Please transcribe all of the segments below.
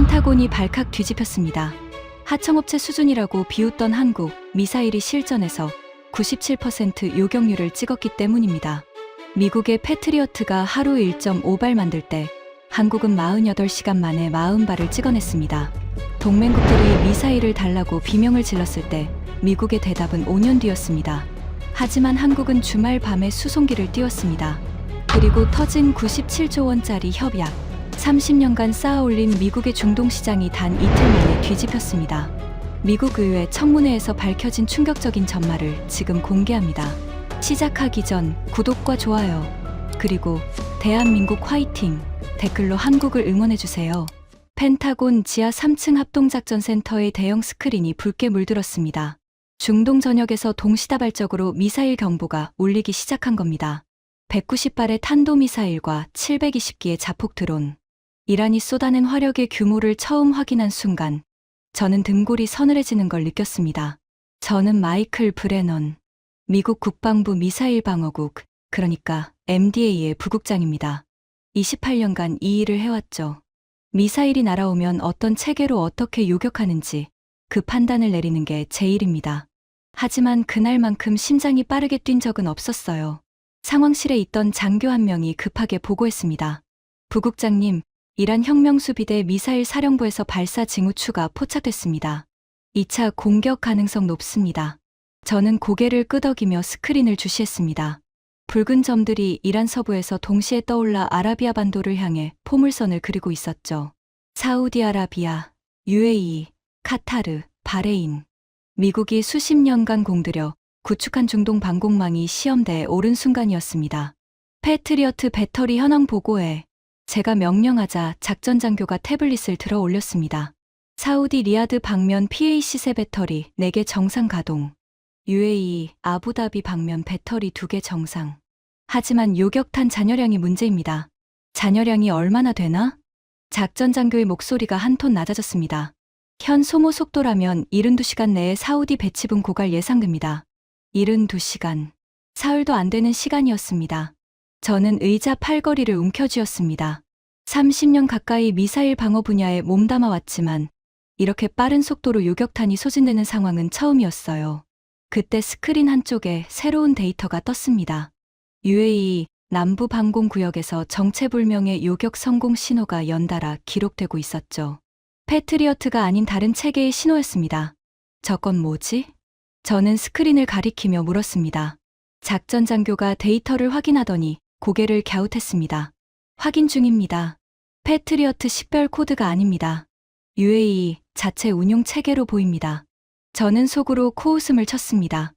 펜타곤이 발칵 뒤집혔습니다. 하청업체 수준이라고 비웃던 한국, 미사일이 실전에서 97% 요격률을 찍었기 때문입니다. 미국의 패트리어트가 하루 1.5발 만들 때 한국은 48시간 만에 40발을 찍어냈습니다. 동맹국들이 미사일을 달라고 비명을 질렀을 때 미국의 대답은 5년 뒤였습니다. 하지만 한국은 주말 밤에 수송기를 띄웠습니다. 그리고 터진 97조 원짜리 협약, 30년간 쌓아올린 미국의 중동 시장이 단 이틀 만에 뒤집혔습니다. 미국 의회 청문회에서 밝혀진 충격적인 전말을 지금 공개합니다. 시작하기 전 구독과 좋아요, 그리고 대한민국 화이팅 댓글로 한국을 응원해주세요. 펜타곤 지하 3층 합동작전센터의 대형 스크린이 붉게 물들었습니다. 중동 전역에서 동시다발적으로 미사일 경보가 울리기 시작한 겁니다. 190발의 탄도미사일과 720기의 자폭 드론. 이란이 쏟아낸 화력의 규모를 처음 확인한 순간 저는 등골이 서늘해지는 걸 느꼈습니다. 저는 마이클 브레넌, 미국 국방부 미사일 방어국, 그러니까 MDA의 부국장입니다. 28년간 이 일을 해왔죠. 미사일이 날아오면 어떤 체계로 어떻게 요격하는지 그 판단을 내리는 게 제 일입니다. 하지만 그날만큼 심장이 빠르게 뛴 적은 없었어요. 상황실에 있던 장교 한 명이 급하게 보고했습니다. 부국장님, 이란 혁명수비대 미사일 사령부에서 발사 징후추가 포착됐습니다. 2차 공격 가능성 높습니다. 저는 고개를 끄덕이며 스크린을 주시했습니다. 붉은 점들이 이란 서부에서 동시에 떠올라 아라비아 반도를 향해 포물선을 그리고 있었죠. 사우디아라비아, UAE, 카타르, 바레인. 미국이 수십 년간 공들여 구축한 중동 방공망이 시험대에 오른 순간이었습니다. 패트리어트 배터리 현황 보고에 제가 명령하자 작전 장교가 태블릿을 들어 올렸습니다. 사우디 리야드 방면 PAC-3 배터리 4개 정상 가동. UAE, 아부다비 방면 배터리 2개 정상. 하지만 요격탄 잔여량이 문제입니다. 잔여량이 얼마나 되나? 작전 장교의 목소리가 한 톤 낮아졌습니다. 현 소모 속도라면 72시간 내에 사우디 배치분 고갈 예상됩니다. 72시간. 사흘도 안 되는 시간이었습니다. 저는 의자 팔걸이를 움켜쥐었습니다. 30년 가까이 미사일 방어 분야에 몸담아 왔지만 이렇게 빠른 속도로 요격탄이 소진되는 상황은 처음이었어요. 그때 스크린 한쪽에 새로운 데이터가 떴습니다. UAE 남부 방공구역에서 정체불명의 요격 성공 신호가 연달아 기록되고 있었죠. 패트리어트가 아닌 다른 체계의 신호였습니다. 저건 뭐지? 저는 스크린을 가리키며 물었습니다. 작전 장교가 데이터를 확인하더니 고개를 갸웃했습니다. 확인 중입니다. 패트리어트 식별 코드가 아닙니다. UAE 자체 운용 체계로 보입니다. 저는 속으로 코웃음을 쳤습니다.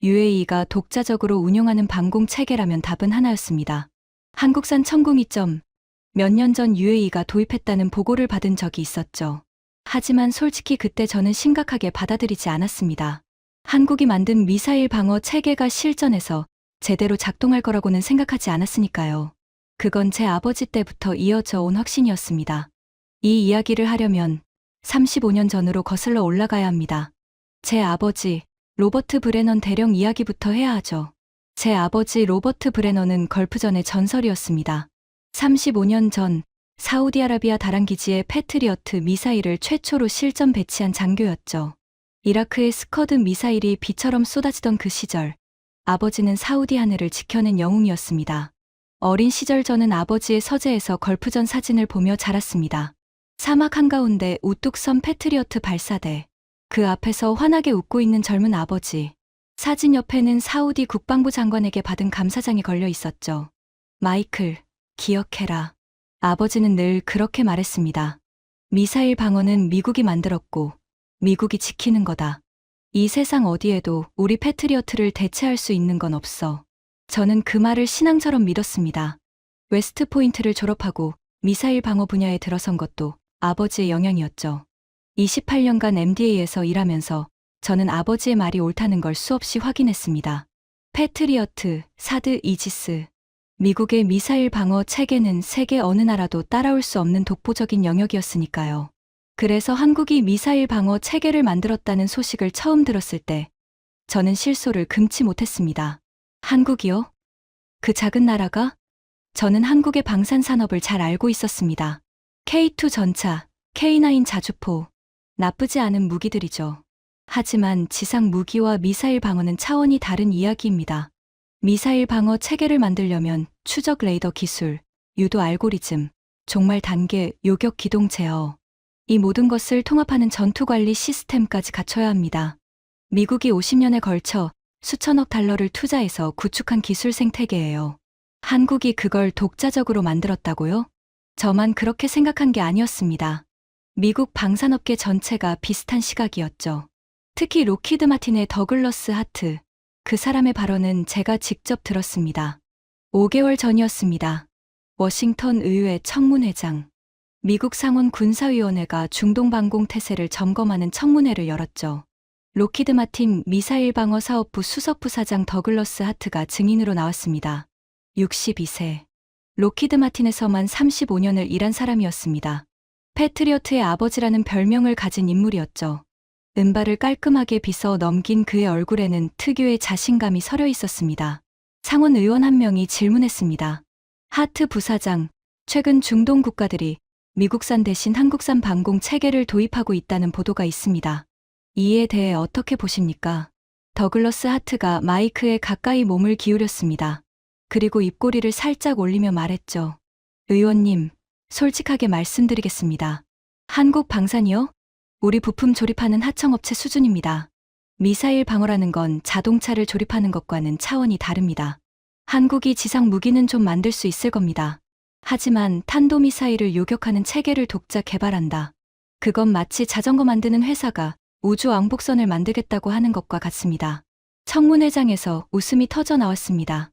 UAE가 독자적으로 운용하는 방공 체계라면 답은 하나였습니다. 한국산 천궁2점. 몇 년 전 UAE가 도입했다는 보고를 받은 적이 있었죠. 하지만 솔직히 그때 저는 심각하게 받아들이지 않았습니다. 한국이 만든 미사일 방어 체계가 실전에서 제대로 작동할 거라고는 생각하지 않았으니까요. 그건 제 아버지 때부터 이어져 온 확신이었습니다. 이 이야기를 하려면 35년 전으로 거슬러 올라가야 합니다. 제 아버지 로버트 브레넌 대령 이야기부터 해야 하죠. 제 아버지 로버트 브레넌은 걸프전의 전설이었습니다. 35년 전 사우디아라비아 다란기지에 패트리어트 미사일을 최초로 실전 배치한 장교였죠. 이라크의 스커드 미사일이 비처럼 쏟아지던 그 시절, 아버지는 사우디 하늘을 지켜낸 영웅이었습니다. 어린 시절 저는 아버지의 서재에서 걸프전 사진을 보며 자랐습니다. 사막 한가운데 우뚝 선 패트리어트 발사대, 그 앞에서 환하게 웃고 있는 젊은 아버지, 사진 옆에는 사우디 국방부 장관에게 받은 감사장이 걸려 있었죠. 마이클, 기억해라. 아버지는 늘 그렇게 말했습니다. 미사일 방어는 미국이 만들었고 미국이 지키는 거다. 이 세상 어디에도 우리 패트리어트를 대체할 수 있는 건 없어. 저는 그 말을 신앙처럼 믿었습니다. 웨스트포인트를 졸업하고 미사일 방어 분야에 들어선 것도 아버지의 영향이었죠. 28년간 MDA에서 일하면서 저는 아버지의 말이 옳다는 걸 수없이 확인했습니다. 패트리어트, 사드, 이지스. 미국의 미사일 방어 체계는 세계 어느 나라도 따라올 수 없는 독보적인 영역이었으니까요. 그래서 한국이 미사일 방어 체계를 만들었다는 소식을 처음 들었을 때 저는 실소를 금치 못했습니다. 한국이요? 그 작은 나라가? 저는 한국의 방산 산업을 잘 알고 있었습니다. K2 전차, K9 자주포. 나쁘지 않은 무기들이죠. 하지만 지상 무기와 미사일 방어는 차원이 다른 이야기입니다. 미사일 방어 체계를 만들려면 추적 레이더 기술, 유도 알고리즘, 종말 단계, 요격 기동 제어. 이 모든 것을 통합하는 전투 관리 시스템까지 갖춰야 합니다. 미국이 50년에 걸쳐 수천억 달러를 투자해서 구축한 기술 생태계예요. 한국이 그걸 독자적으로 만들었다고요? 저만 그렇게 생각한 게 아니었습니다. 미국 방산업계 전체가 비슷한 시각이었죠. 특히 로키드 마틴의 더글러스 하트. 그 사람의 발언은 제가 직접 들었습니다. 5개월 전이었습니다. 워싱턴 의회 청문회장. 미국 상원 군사위원회가 중동방공 태세를 점검하는 청문회를 열었죠. 로키드 마틴 미사일 방어 사업부 수석부사장 더글러스 하트가 증인으로 나왔습니다. 62세. 로키드 마틴에서만 35년을 일한 사람이었습니다. 패트리어트의 아버지라는 별명을 가진 인물이었죠. 은발을 깔끔하게 빗어 넘긴 그의 얼굴에는 특유의 자신감이 서려 있었습니다. 상원 의원 한 명이 질문했습니다. 하트 부사장, 최근 중동 국가들이 미국산 대신 한국산 방공 체계를 도입하고 있다는 보도가 있습니다. 이에 대해 어떻게 보십니까? 더글러스 하트가 마이크에 가까이 몸을 기울였습니다. 그리고 입꼬리를 살짝 올리며 말했죠. 의원님, 솔직하게 말씀드리겠습니다. 한국 방산이요? 우리 부품 조립하는 하청업체 수준입니다. 미사일 방어라는 건 자동차를 조립하는 것과는 차원이 다릅니다. 한국이 지상 무기는 좀 만들 수 있을 겁니다. 하지만 탄도미사일을 요격하는 체계를 독자 개발한다. 그건 마치 자전거 만드는 회사가 우주 왕복선을 만들겠다고 하는 것과 같습니다. 청문회장에서 웃음이 터져 나왔습니다.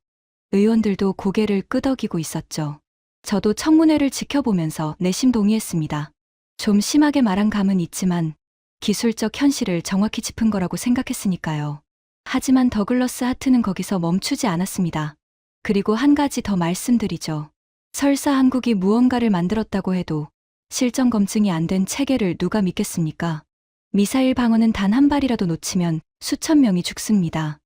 의원들도 고개를 끄덕이고 있었죠. 저도 청문회를 지켜보면서 내심 동의했습니다. 좀 심하게 말한 감은 있지만 기술적 현실을 정확히 짚은 거라고 생각했으니까요. 하지만 더글러스 하트는 거기서 멈추지 않았습니다. 그리고 한 가지 더 말씀드리죠. 설사 한국이 무언가를 만들었다고 해도 실전 검증이 안 된 체계를 누가 믿겠습니까? 미사일 방어는 단 한 발이라도 놓치면 수천 명이 죽습니다.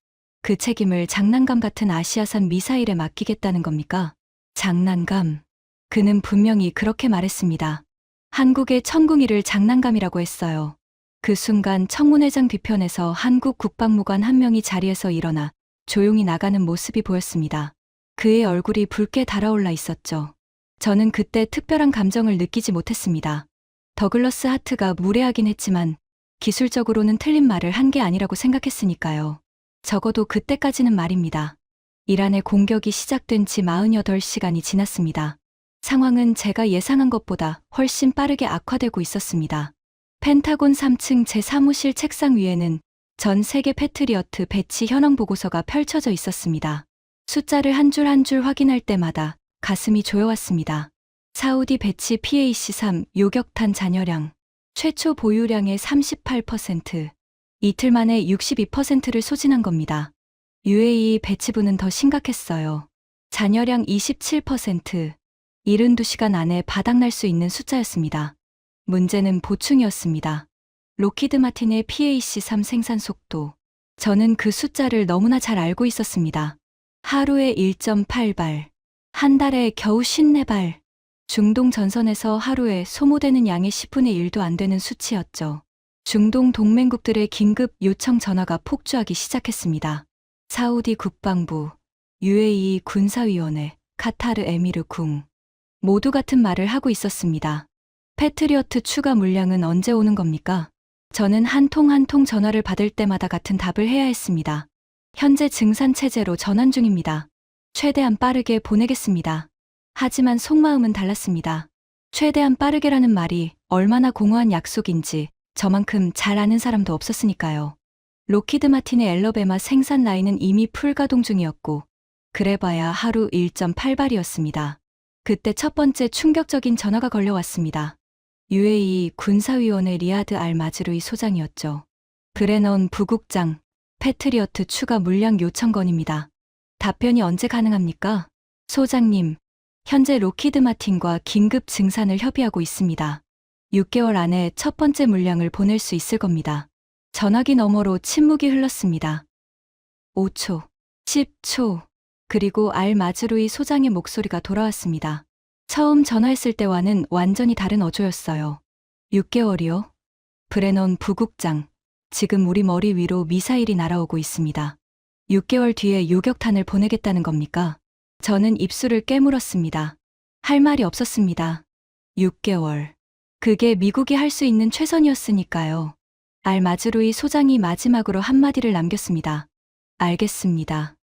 그 책임을 장난감 같은 아시아산 미사일에 맡기겠다는 겁니까? 장난감. 그는 분명히 그렇게 말했습니다. 한국의 천궁이를 장난감이라고 했어요. 그 순간 청문회장 뒤편에서 한국 국방무관 한 명이 자리에서 일어나 조용히 나가는 모습이 보였습니다. 그의 얼굴이 붉게 달아올라 있었죠. 저는 그때 특별한 감정을 느끼지 못했습니다. 더글러스 하트가 무례하긴 했지만 기술적으로는 틀린 말을 한 게 아니라고 생각했으니까요. 적어도 그때까지는 말입니다. 이란의 공격이 시작된 지 48시간이 지났습니다. 상황은 제가 예상한 것보다 훨씬 빠르게 악화되고 있었습니다. 펜타곤 3층 제 사무실 책상 위에는 전 세계 패트리어트 배치 현황 보고서가 펼쳐져 있었습니다. 숫자를 한 줄 한 줄 확인할 때마다 가슴이 조여왔습니다. 사우디 배치 PAC-3 요격탄 잔여량, 최초 보유량의 38%, 이틀 만에 62%를 소진한 겁니다. UAE 배치부는 더 심각했어요. 잔여량 27%, 72시간 안에 바닥날 수 있는 숫자였습니다. 문제는 보충이었습니다. 로키드 마틴의 PAC-3 생산 속도. 저는 그 숫자를 너무나 잘 알고 있었습니다. 하루에 1.8발, 한 달에 겨우 54발. 중동 전선에서 하루에 소모되는 양의 10분의 1도 안 되는 수치였죠. 중동 동맹국들의 긴급 요청 전화가 폭주하기 시작했습니다. 사우디 국방부, UAE 군사위원회, 카타르 에미르 궁. 모두 같은 말을 하고 있었습니다. 패트리어트 추가 물량은 언제 오는 겁니까? 저는 한 통 한 통 전화를 받을 때마다 같은 답을 해야 했습니다. 현재 증산 체제로 전환 중입니다. 최대한 빠르게 보내겠습니다. 하지만 속마음은 달랐습니다. 최대한 빠르게라는 말이 얼마나 공허한 약속인지 저만큼 잘 아는 사람도 없었으니까요. 로키드 마틴의 엘러베마 생산 라인은 이미 풀가동 중이었고 그래봐야 하루 1.8발이었습니다. 그때 첫 번째 충격적인 전화가 걸려왔습니다. UAE 군사위원회 리아드 알 마즈루이 소장이었죠. 브레넌 부국장, 패트리어트 추가 물량 요청 건입니다. 답변이 언제 가능합니까? 소장님, 현재 로키드 마틴과 긴급 증산을 협의하고 있습니다. 6개월 안에 첫 번째 물량을 보낼 수 있을 겁니다. 전화기 너머로 침묵이 흘렀습니다. 5초, 10초, 그리고 알 마즈루이 소장의 목소리가 돌아왔습니다. 처음 전화했을 때와는 완전히 다른 어조였어요. 6개월이요? 브레넌 부국장, 지금 우리 머리 위로 미사일이 날아오고 있습니다. 6개월 뒤에 요격탄을 보내겠다는 겁니까? 저는 입술을 깨물었습니다. 할 말이 없었습니다. 6개월. 그게 미국이 할 수 있는 최선이었으니까요. 알마즈루이 소장이 마지막으로 한마디를 남겼습니다. 알겠습니다.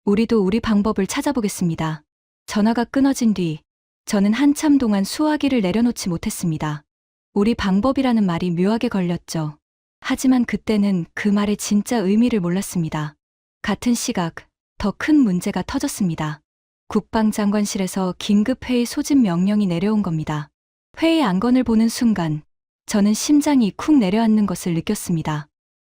우리도 우리 방법을 찾아보겠습니다. 전화가 끊어진 뒤 저는 한참 동안 수화기를 내려놓지 못했습니다. 우리 방법이라는 말이 묘하게 걸렸죠. 하지만 그때는 그 말의 진짜 의미를 몰랐습니다. 같은 시각, 더 큰 문제가 터졌습니다. 국방장관실에서 긴급회의 소집 명령이 내려온 겁니다. 회의 안건을 보는 순간 저는 심장이 쿵 내려앉는 것을 느꼈습니다.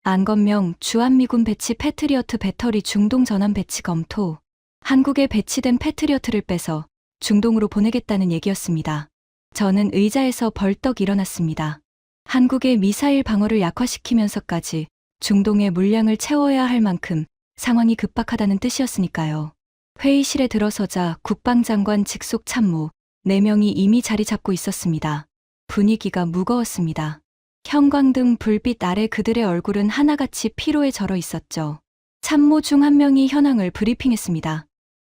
안건명 주한미군 배치 패트리어트 배터리 중동 전환 배치 검토. 한국에 배치된 패트리어트를 빼서 중동으로 보내겠다는 얘기였습니다. 저는 의자에서 벌떡 일어났습니다. 한국의 미사일 방어를 약화시키면서까지 중동의 물량을 채워야 할 만큼 상황이 급박하다는 뜻이었으니까요. 회의실에 들어서자 국방장관 직속 참모 4명이 이미 자리 잡고 있었습니다. 분위기가 무거웠습니다. 형광등 불빛 아래 그들의 얼굴은 하나같이 피로에 절어 있었죠. 참모 중 한 명이 현황을 브리핑했습니다.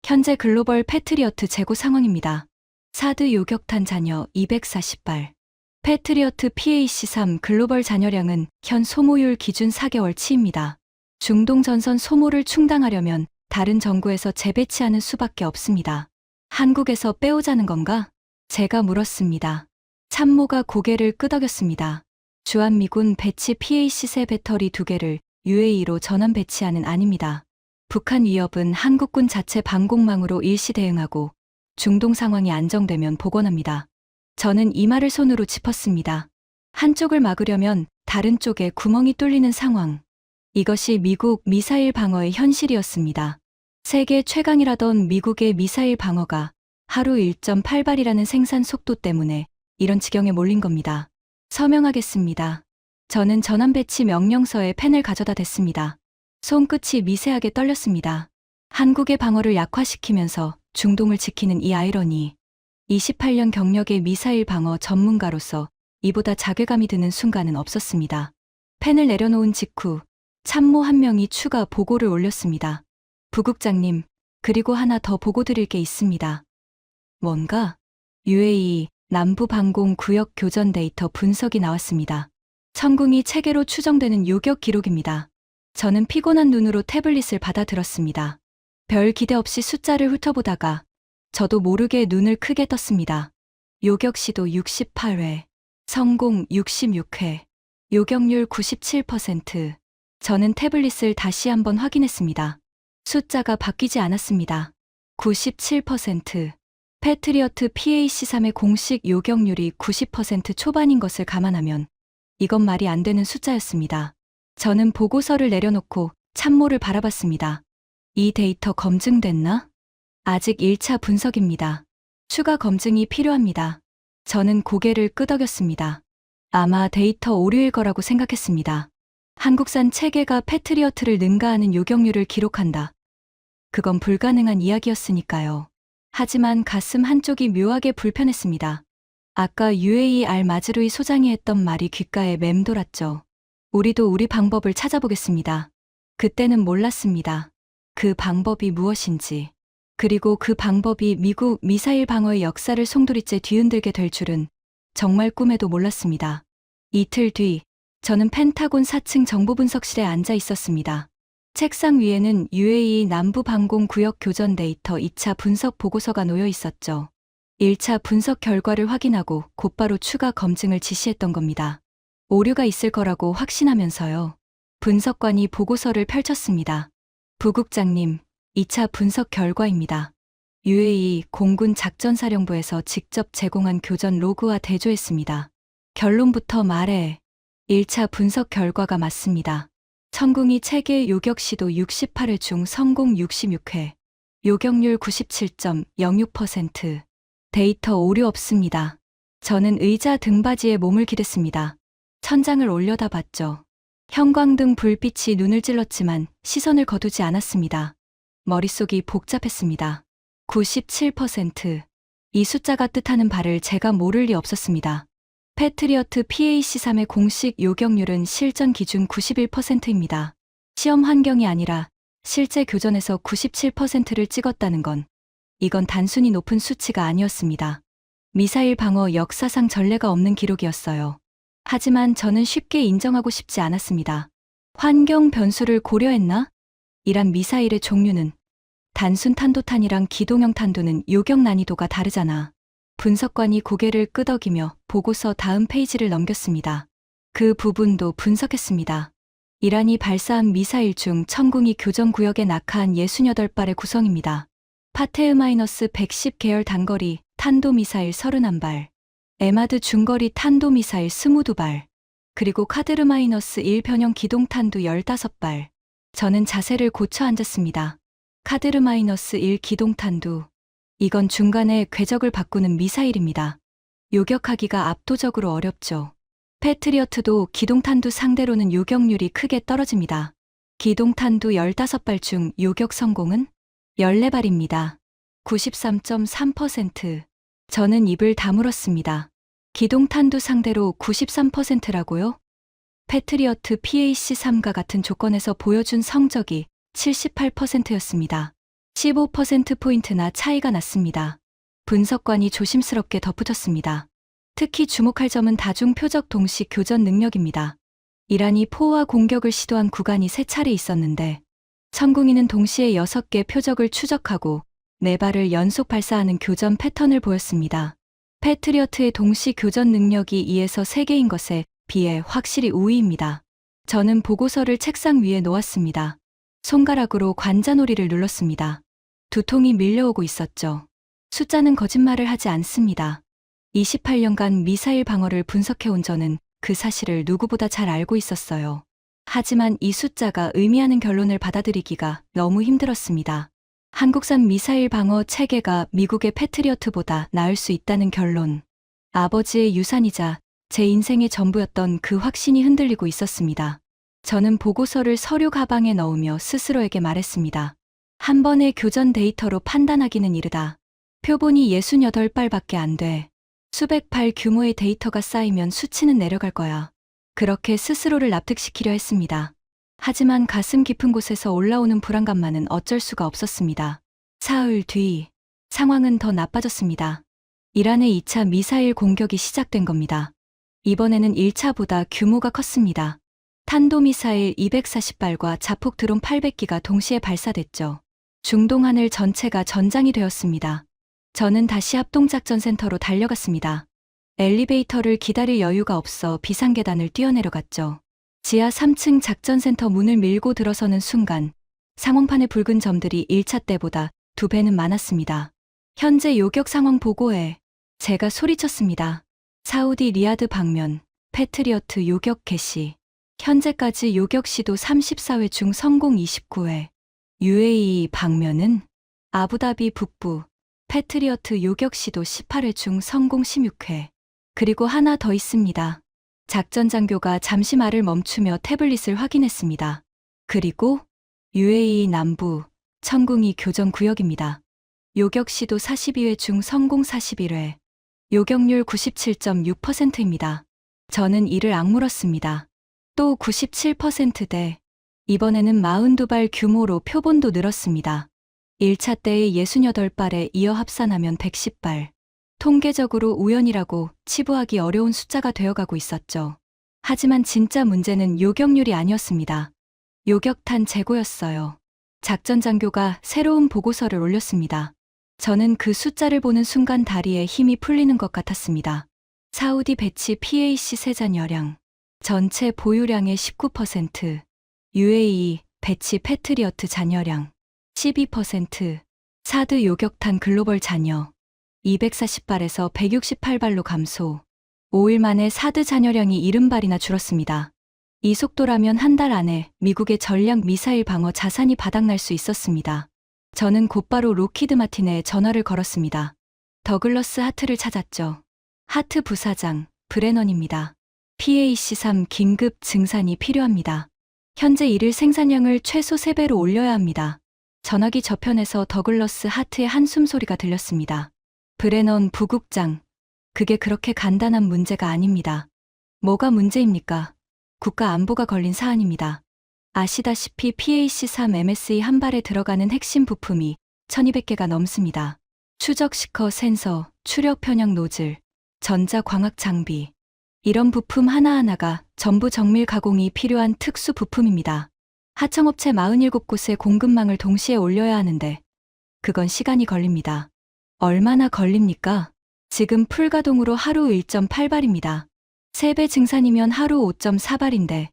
현재 글로벌 패트리어트 재고 상황입니다. 사드 요격탄 잔여 240발. 패트리어트 PAC-3 글로벌 잔여량은 현 소모율 기준 4개월치입니다. 중동 전선 소모를 충당하려면 다른 정부에서 재배치하는 수밖에 없습니다. 한국에서 빼오자는 건가? 제가 물었습니다. 참모가 고개를 끄덕였습니다. 주한미군 배치 PAC-3 배터리 2개를 UAE로 전원 배치하는 안입니다. 북한 위협은 한국군 자체 방공망으로 일시 대응하고 중동 상황이 안정되면 복원합니다. 저는 이마를 손으로 짚었습니다. 한쪽을 막으려면 다른 쪽에 구멍이 뚫리는 상황. 이것이 미국 미사일 방어의 현실이었습니다. 세계 최강이라던 미국의 미사일 방어가 하루 1.8발이라는 생산 속도 때문에 이런 지경에 몰린 겁니다. 서명하겠습니다. 저는 전환 배치 명령서에 펜을 가져다 댔습니다. 손끝이 미세하게 떨렸습니다. 한국의 방어를 약화시키면서 중동을 지키는 이 아이러니. 28년 경력의 미사일 방어 전문가로서 이보다 자괴감이 드는 순간은 없었습니다. 펜을 내려놓은 직후 참모 한 명이 추가 보고를 올렸습니다. 부국장님, 그리고 하나 더 보고 드릴 게 있습니다. 뭔가? UAE 남부 방공 구역 교전 데이터 분석이 나왔습니다. 천궁이 체계로 추정되는 요격 기록입니다. 저는 피곤한 눈으로 태블릿을 받아들었습니다. 별 기대 없이 숫자를 훑어보다가 저도 모르게 눈을 크게 떴습니다. 요격 시도 68회, 성공 66회, 요격률 97%. 저는 태블릿을 다시 한번 확인했습니다. 숫자가 바뀌지 않았습니다. 97%. 패트리어트 PAC-3의 공식 요격률이 90% 초반인 것을 감안하면 이건 말이 안 되는 숫자였습니다. 저는 보고서를 내려놓고 참모를 바라봤습니다. 이 데이터 검증됐나? 아직 1차 분석입니다. 추가 검증이 필요합니다. 저는 고개를 끄덕였습니다. 아마 데이터 오류일 거라고 생각했습니다. 한국산 체계가 패트리어트를 능가하는 요격률을 기록한다. 그건 불가능한 이야기였으니까요. 하지만 가슴 한쪽이 묘하게 불편했습니다. 아까 UAE 알마즈루이 소장이 했던 말이 귓가에 맴돌았죠. 우리도 우리 방법을 찾아보겠습니다. 그때는 몰랐습니다. 그 방법이 무엇인지. 그리고 그 방법이 미국 미사일 방어의 역사를 송두리째 뒤흔들게 될 줄은 정말 꿈에도 몰랐습니다. 이틀 뒤, 저는 펜타곤 4층 정보분석실에 앉아 있었습니다. 책상 위에는 UAE 남부 방공 구역 교전 데이터 2차 분석 보고서가 놓여 있었죠. 1차 분석 결과를 확인하고 곧바로 추가 검증을 지시했던 겁니다. 오류가 있을 거라고 확신하면서요. 분석관이 보고서를 펼쳤습니다. 부국장님, 2차 분석 결과입니다. UAE 공군 작전사령부에서 직접 제공한 교전 로그와 대조했습니다. 결론부터 말해. 1차 분석 결과가 맞습니다. 천궁이 체계 요격 시도 68회 중 성공 66회. 요격률 97.06%. 데이터 오류 없습니다. 저는 의자 등받이에 몸을 기댔습니다. 천장을 올려다 봤죠. 형광등 불빛이 눈을 찔렀지만 시선을 거두지 않았습니다. 머릿속이 복잡했습니다. 97%. 이 숫자가 뜻하는 바를 제가 모를 리 없었습니다. 패트리어트 PAC-3의 공식 요격률은 실전 기준 91%입니다. 시험 환경이 아니라 실제 교전에서 97%를 찍었다는 건 이건 단순히 높은 수치가 아니었습니다. 미사일 방어 역사상 전례가 없는 기록이었어요. 하지만 저는 쉽게 인정하고 싶지 않았습니다. 환경 변수를 고려했나? 이란 미사일의 종류는 단순 탄도탄이랑 기동형 탄도는 요격 난이도가 다르잖아. 분석관이 고개를 끄덕이며 보고서 다음 페이지를 넘겼습니다. 그 부분도 분석했습니다. 이란이 발사한 미사일 중 천궁이 교전구역에 낙하한 68발의 구성입니다. 파테흐-110 계열 단거리 탄도미사일 31발, 에마드 중거리 탄도미사일 22발, 그리고 카드르-1 변형 기동탄두 15발. 저는 자세를 고쳐 앉았습니다. 카드르-1 기동탄두. 이건 중간에 궤적을 바꾸는 미사일입니다. 요격하기가 압도적으로 어렵죠. 패트리어트도 기동탄두 상대로는 요격률이 크게 떨어집니다. 기동탄두 15발 중 요격 성공은 14발입니다. 93.3%. 저는 입을 다물었습니다. 기동탄두 상대로 93%라고요? 패트리어트 PAC-3과 같은 조건에서 보여준 성적이 78%였습니다. 15%포인트나 차이가 났습니다. 분석관이 조심스럽게 덧붙였습니다. 특히 주목할 점은 다중 표적 동시 교전 능력입니다. 이란이 포화 공격을 시도한 구간이 3차례 있었는데 천궁이는 동시에 6개 표적을 추적하고 4발을 연속 발사하는 교전 패턴을 보였습니다. 패트리어트의 동시 교전 능력이 2에서 3개인 것에 비해 확실히 우위입니다. 저는 보고서를 책상 위에 놓았습니다. 손가락으로 관자놀이를 눌렀습니다. 두통이 밀려오고 있었죠. 숫자는 거짓말을 하지 않습니다. 28년간 미사일 방어를 분석해온 저는 그 사실을 누구보다 잘 알고 있었어요. 하지만 이 숫자가 의미하는 결론을 받아들이기가 너무 힘들었습니다. 한국산 미사일 방어 체계가 미국의 패트리어트보다 나을 수 있다는 결론. 아버지의 유산이자 제 인생의 전부였던 그 확신이 흔들리고 있었습니다. 저는 보고서를 서류 가방에 넣으며 스스로에게 말했습니다. 한 번의 교전 데이터로 판단하기는 이르다. 표본이 68발밖에 안 돼. 수백 발 규모의 데이터가 쌓이면 수치는 내려갈 거야. 그렇게 스스로를 납득시키려 했습니다. 하지만 가슴 깊은 곳에서 올라오는 불안감만은 어쩔 수가 없었습니다. 사흘 뒤, 상황은 더 나빠졌습니다. 이란의 2차 미사일 공격이 시작된 겁니다. 이번에는 1차보다 규모가 컸습니다. 탄도미사일 240발과 자폭 드론 800기가 동시에 발사됐죠. 중동 하늘 전체가 전장이 되었습니다. 저는 다시 합동작전센터로 달려갔습니다. 엘리베이터를 기다릴 여유가 없어 비상계단을 뛰어내려갔죠. 지하 3층 작전센터 문을 밀고 들어서는 순간 상황판의 붉은 점들이 1차 때보다 2배는 많았습니다. 현재 요격 상황 보고해. 제가 소리쳤습니다. 사우디 리야드 방면, 패트리어트 요격 개시. 현재까지 요격 시도 34회 중 성공 29회. UAE 방면은 아부다비 북부, 패트리어트 요격 시도 18회 중 성공 16회. 그리고 하나 더 있습니다. 작전 장교가 잠시 말을 멈추며 태블릿을 확인했습니다. 그리고 UAE 남부, 천궁이 교전 구역입니다. 요격 시도 42회 중 성공 41회. 요격률 97.6%입니다. 저는 이를 악물었습니다. 또 97%대. 이번에는 42발 규모로 표본도 늘었습니다. 1차 때의 68발에 이어 합산하면 110발. 통계적으로 우연이라고 치부하기 어려운 숫자가 되어가고 있었죠. 하지만 진짜 문제는 요격률이 아니었습니다. 요격탄 재고였어요. 작전 장교가 새로운 보고서를 올렸습니다. 저는 그 숫자를 보는 순간 다리에 힘이 풀리는 것 같았습니다. 사우디 배치 PAC 세잔여량, 전체 보유량의 19%, UAE 배치 패트리어트 잔여량, 12%, 사드 요격탄 글로벌 잔여, 240발에서 168발로 감소. 5일 만에 사드 잔여량이 70발이나 줄었습니다. 이 속도라면 한 달 안에 미국의 전략 미사일 방어 자산이 바닥날 수 있었습니다. 저는 곧바로 로키드 마틴에 전화를 걸었습니다. 더글러스 하트를 찾았죠. 하트 부사장, 브레넌입니다. PAC-3 긴급 증산이 필요합니다. 현재 일일 생산량을 최소 3배로 올려야 합니다. 전화기 저편에서 더글러스 하트의 한숨 소리가 들렸습니다. 브레넌 부국장, 그게 그렇게 간단한 문제가 아닙니다. 뭐가 문제입니까? 국가 안보가 걸린 사안입니다. 아시다시피 PAC-3 MSE 한 발에 들어가는 핵심 부품이 1200개가 넘습니다. 추적 시커 센서, 추력 편향 노즐, 전자광학 장비. 이런 부품 하나하나가 전부 정밀 가공이 필요한 특수 부품입니다. 하청업체 47곳의 공급망을 동시에 올려야 하는데 그건 시간이 걸립니다. 얼마나 걸립니까? 지금 풀가동으로 하루 1.8발입니다. 3배 증산이면 하루 5.4발인데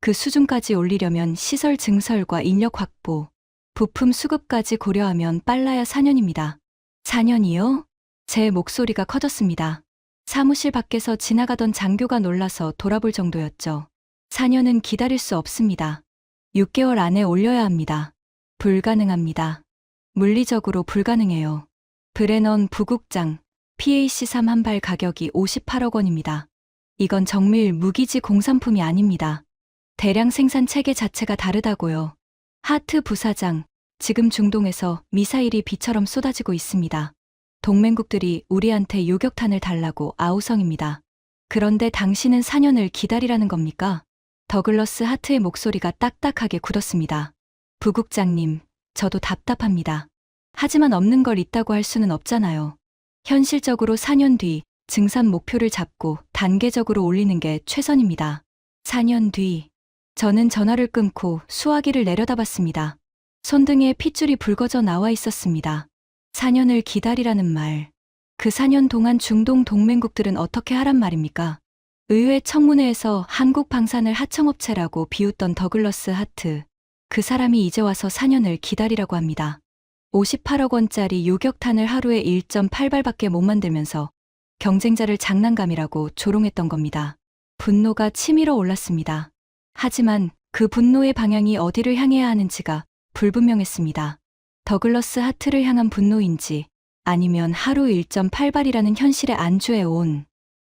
그 수준까지 올리려면 시설 증설과 인력 확보, 부품 수급까지 고려하면 빨라야 4년입니다. 4년이요? 제 목소리가 커졌습니다. 사무실 밖에서 지나가던 장교가 놀라서 돌아볼 정도였죠. 4년은 기다릴 수 없습니다. 6개월 안에 올려야 합니다. 불가능합니다. 물리적으로 불가능해요. 브레넌 부국장, PAC-3 한 발 가격이 58억 원입니다. 이건 정밀 무기지 공산품이 아닙니다. 대량 생산 체계 자체가 다르다고요. 하트 부사장, 지금 중동에서 미사일이 비처럼 쏟아지고 있습니다. 동맹국들이 우리한테 요격탄을 달라고 아우성입니다. 그런데 당신은 4년을 기다리라는 겁니까? 더글러스 하트의 목소리가 딱딱하게 굳었습니다. 부국장님, 저도 답답합니다. 하지만 없는 걸 있다고 할 수는 없잖아요. 현실적으로 4년 뒤 증산 목표를 잡고 단계적으로 올리는 게 최선입니다. 4년 뒤, 저는 전화를 끊고 수화기를 내려다봤습니다. 손등에 핏줄이 붉어져 나와 있었습니다. 4년을 기다리라는 말. 그 4년 동안 중동 동맹국들은 어떻게 하란 말입니까? 의회 청문회에서 한국 방산을 하청업체라고 비웃던 더글러스 하트. 그 사람이 이제 와서 4년을 기다리라고 합니다. 58억 원짜리 요격탄을 하루에 1.8발밖에 못 만들면서 경쟁자를 장난감이라고 조롱했던 겁니다. 분노가 치밀어 올랐습니다. 하지만 그 분노의 방향이 어디를 향해야 하는지가 불분명했습니다. 더글러스 하트를 향한 분노인지 아니면 하루 1.8발이라는 현실에 안주해 온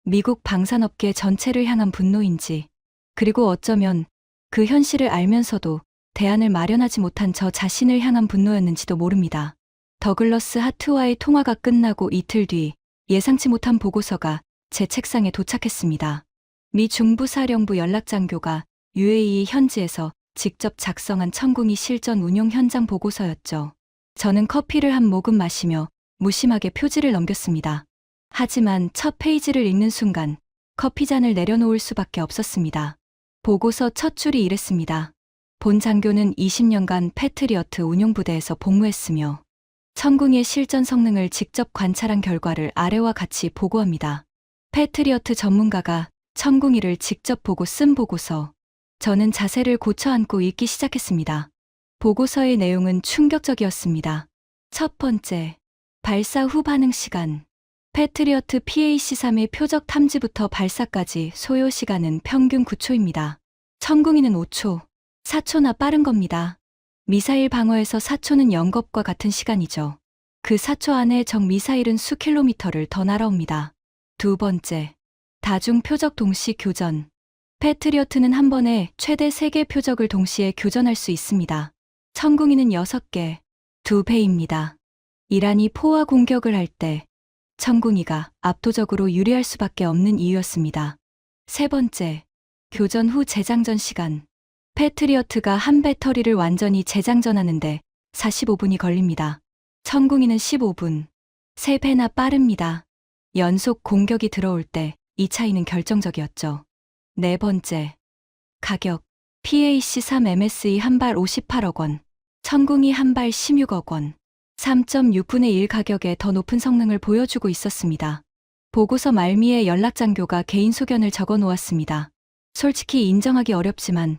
미국 방산업계 전체를 향한 분노인지, 그리고 어쩌면 그 현실을 알면서도 대안을 마련하지 못한 저 자신을 향한 분노였는지도 모릅니다. 더글러스 하트와의 통화가 끝나고 이틀 뒤 예상치 못한 보고서가 제 책상에 도착했습니다. 미 중부사령부 연락장교가 UAE 현지에서 직접 작성한 천궁이 실전 운용 현장 보고서였죠. 저는 커피를 한 모금 마시며 무심하게 표지를 넘겼습니다. 하지만 첫 페이지를 읽는 순간 커피잔을 내려놓을 수밖에 없었습니다. 보고서 첫 줄이 이랬습니다. 본 장교는 20년간 패트리어트 운용부대에서 복무했으며 천궁의 실전 성능을 직접 관찰한 결과를 아래와 같이 보고합니다. 패트리어트 전문가가 천궁이를 직접 보고 쓴 보고서. 저는 자세를 고쳐 앉고 읽기 시작했습니다. 보고서의 내용은 충격적이었습니다. 첫 번째, 발사 후 반응 시간. 패트리어트 PAC-3의 표적 탐지부터 발사까지 소요 시간은 평균 9초입니다. 천궁이는 5초, 4초나 빠른 겁니다. 미사일 방어에서 4초는 영겁과 같은 시간이죠. 그 4초 안에 적 미사일은 수 킬로미터를 더 날아옵니다. 두 번째, 다중 표적 동시 교전. 패트리어트는 한 번에 최대 3개 표적을 동시에 교전할 수 있습니다. 천궁이는 6개, 2배입니다. 이란이 포화 공격을 할 때 천궁이가 압도적으로 유리할 수밖에 없는 이유였습니다. 세 번째, 교전 후 재장전 시간. 패트리어트가 한 배터리를 완전히 재장전하는데 45분이 걸립니다. 천궁이는 15분, 3배나 빠릅니다. 연속 공격이 들어올 때 이 차이는 결정적이었죠. 네 번째, 가격. PAC-3 MSE 한 발 58억 원, 천궁이 한 발 16억 원, 3.6분의 1 가격에 더 높은 성능을 보여주고 있었습니다. 보고서 말미에 연락장교가 개인 소견을 적어 놓았습니다. 솔직히 인정하기 어렵지만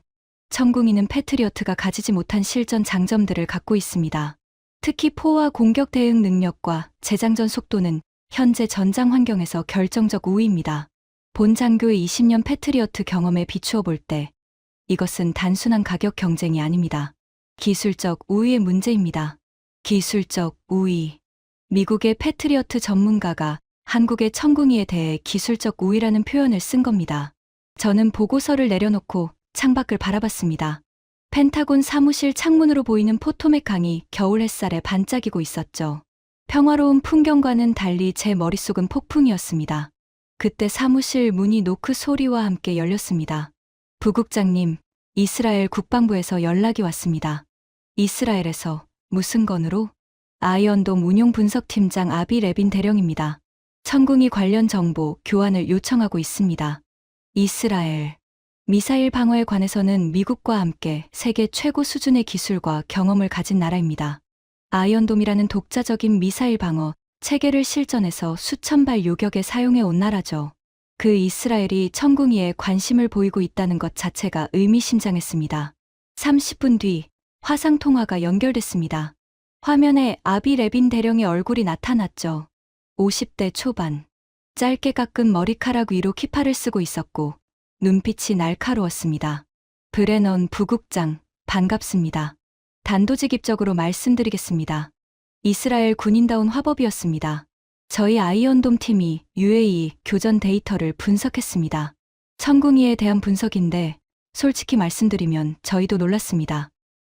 천궁이는 패트리어트가 가지지 못한 실전 장점들을 갖고 있습니다. 특히 포화 공격 대응 능력과 재장전 속도는 현재 전장 환경에서 결정적 우위입니다. 본 장교의 20년 패트리어트 경험에 비추어 볼 때 이것은 단순한 가격 경쟁이 아닙니다. 기술적 우위의 문제입니다. 기술적 우위. 미국의 패트리어트 전문가가 한국의 천궁이에 대해 기술적 우위라는 표현을 쓴 겁니다. 저는 보고서를 내려놓고 창밖을 바라봤습니다. 펜타곤 사무실 창문으로 보이는 포토맥 강이 겨울 햇살에 반짝이고 있었죠. 평화로운 풍경과는 달리 제 머릿속은 폭풍이었습니다. 그때 사무실 문이 노크 소리와 함께 열렸습니다. 부국장님, 이스라엘 국방부에서 연락이 왔습니다. 이스라엘에서 무슨 건으로? 아이언돔 운용분석팀장 아비 레빈 대령입니다. 천궁이 관련 정보 교환을 요청하고 있습니다. 이스라엘. 미사일 방어에 관해서는 미국과 함께 세계 최고 수준의 기술과 경험을 가진 나라입니다. 아이언돔이라는 독자적인 미사일 방어 체계를 실전에서 수천 발 요격에 사용해 온 나라죠. 그 이스라엘이 천궁이에 관심을 보이고 있다는 것 자체가 의미심장했습니다. 30분 뒤 화상 통화가 연결됐습니다. 화면에 아비 레빈 대령의 얼굴이 나타났죠. 50대 초반. 짧게 깎은 머리카락 위로 키파를 쓰고 있었고 눈빛이 날카로웠습니다. 브레넌 부국장, 반갑습니다. 단도직입적으로 말씀드리겠습니다. 이스라엘 군인다운 화법이었습니다. 저희 아이언돔 팀이 UAE 교전 데이터를 분석했습니다. 천궁이에 대한 분석인데 솔직히 말씀드리면 저희도 놀랐습니다.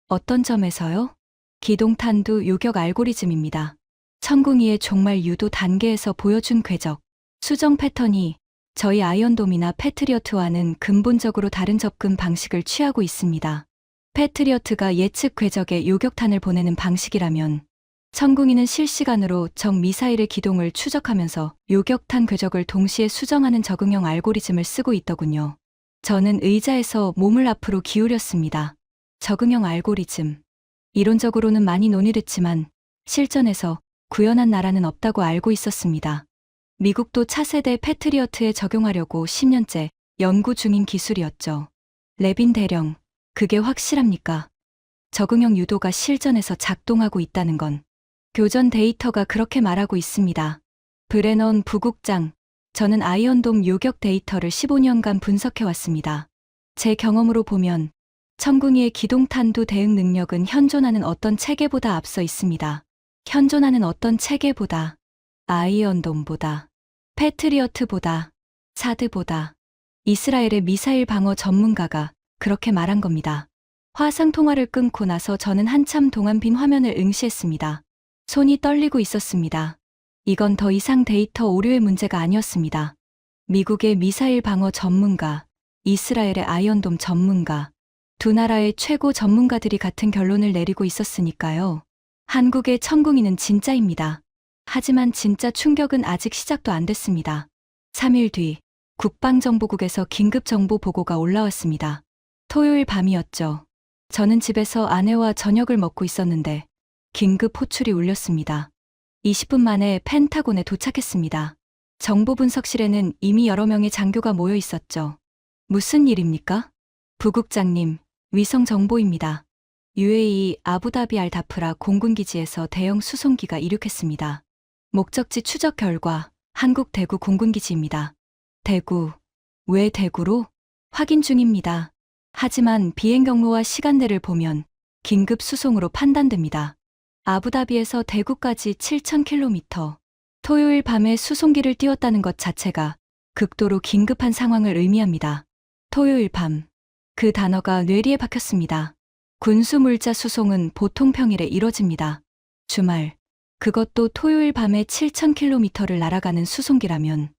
어떤 점에서요? 기동탄두 요격 알고리즘입니다. 천궁이의 종말 유도 단계에서 보여준 궤적, 수정 패턴이 저희 아이언돔이나 패트리어트와는 근본적으로 다른 접근 방식을 취하고 있습니다. 패트리어트가 예측 궤적에 요격탄을 보내는 방식이라면 천궁이는 실시간으로 적 미사일의 기동을 추적하면서 요격탄 궤적을 동시에 수정하는 적응형 알고리즘을 쓰고 있더군요. 저는 의자에서 몸을 앞으로 기울였습니다. 적응형 알고리즘. 이론적으로는 많이 논의됐지만 실전에서 구현한 나라는 없다고 알고 있었습니다. 미국도 차세대 패트리어트에 적용하려고 10년째 연구 중인 기술이었죠. 레빈 대령, 그게 확실합니까? 적응형 유도가 실전에서 작동하고 있다는 건 교전 데이터가 그렇게 말하고 있습니다. 브레넌 부국장, 저는 아이언돔 요격 데이터를 15년간 분석해왔습니다. 제 경험으로 보면 천궁이의 기동탄두 대응 능력은 현존하는 어떤 체계보다 앞서 있습니다. 현존하는 어떤 체계보다, 아이언돔보다, 패트리어트보다, 사드보다. 이스라엘의 미사일 방어 전문가가 그렇게 말한 겁니다. 화상 통화를 끊고 나서 저는 한참 동안 빈 화면을 응시했습니다. 손이 떨리고 있었습니다. 이건 더 이상 데이터 오류의 문제가 아니었습니다. 미국의 미사일 방어 전문가, 이스라엘의 아이언돔 전문가, 두 나라의 최고 전문가들이 같은 결론을 내리고 있었으니까요. 한국의 천궁이는 진짜입니다. 하지만 진짜 충격은 아직 시작도 안 됐습니다. 3일 뒤 국방정보국에서 긴급 정보 보고가 올라왔습니다. 토요일 밤이었죠. 저는 집에서 아내와 저녁을 먹고 있었는데 긴급 호출이 울렸습니다. 20분 만에 펜타곤에 도착했습니다. 정보분석실에는 이미 여러 명의 장교가 모여 있었죠. 무슨 일입니까? 부국장님, 위성 정보입니다. UAE 아부다비 알다프라 공군기지에서 대형 수송기가 이륙했습니다. 목적지 추적 결과 한국 대구 공군기지입니다. 대구. 왜 대구로? 확인 중입니다. 하지만 비행 경로와 시간대를 보면 긴급 수송으로 판단됩니다. 아부다비에서 대구까지 7,000km. 토요일 밤에 수송기를 띄웠다는 것 자체가 극도로 긴급한 상황을 의미합니다. 토요일 밤. 그 단어가 뇌리에 박혔습니다. 군수물자 수송은 보통 평일에 이뤄집니다. 주말. 그것도 토요일 밤에 7,000km를 날아가는 수송기라면